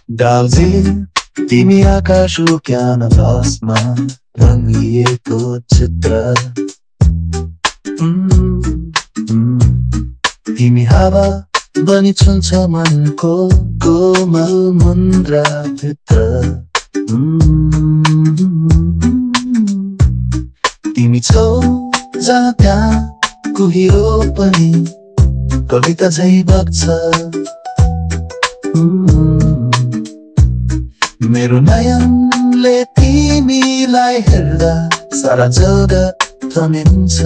दार्जिलिङ तिमी आकाश हो क्यानभासमा रङ्गिएको चित्र। तिमी हावा बनी छुन्छ मनको कोमल मुन्द्रा भित्र। तिमी छौ जहाँ त्यहाँ कुहिरो पनि कविता झै बग्छ। मेरो नयनले तिमीलाई हेर्दा सारा जगत थमिन्छ।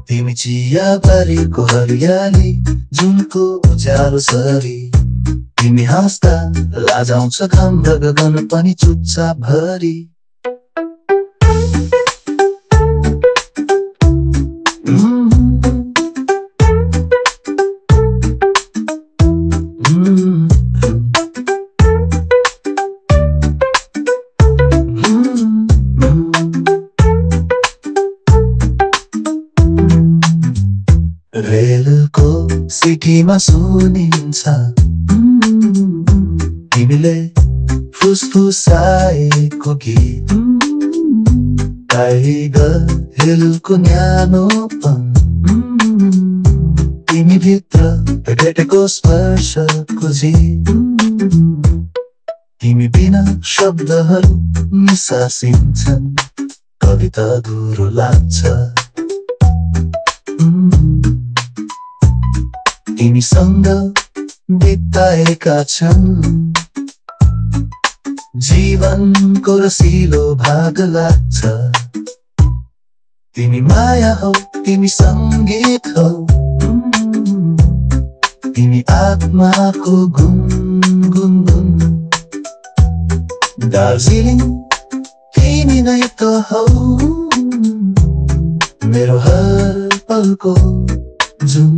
तिमी चियाबारीको हरियाली जुनको उज्यालो सरी। तिमी हाँस्दा लाजाउँछ घाम र गगन पनि चुच्चा भरी। रेलको सिटीमा सुनिन्छ तिमीले फुसफुसाएको गीत। टाइगर हिलको न्यानोपन तिमी भित्र भेटेको स्पर्शको जित। तिमी बिना शब्दहरू निसासिन्छन् कविता अधुरो लाग्छ। तिमीसँग बिताएका छन् जीवनको रसिलो भाग लाग्छ। तिमी माया हौ, तिमी सङ्गीत हौ, तिमी आत्माको गुनगुन। दार्जिलिङ तिमी नै त हौ मेरो हर पलको जुन।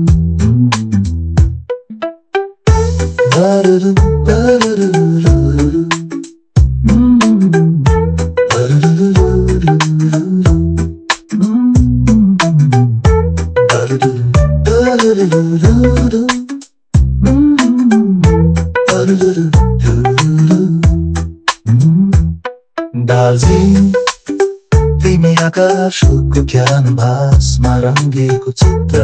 दार्जिलिङ तिमी आकाशको क्यानभासमा रङ्गिएको चित्र।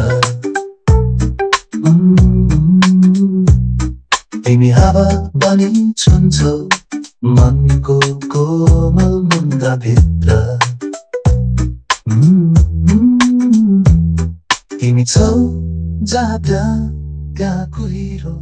तिमी हावा बनी छुन्छौ मनको कोमल मुन्द्रा भित्र। तिमी छौ जहाँ त्यहाँ कुहिरो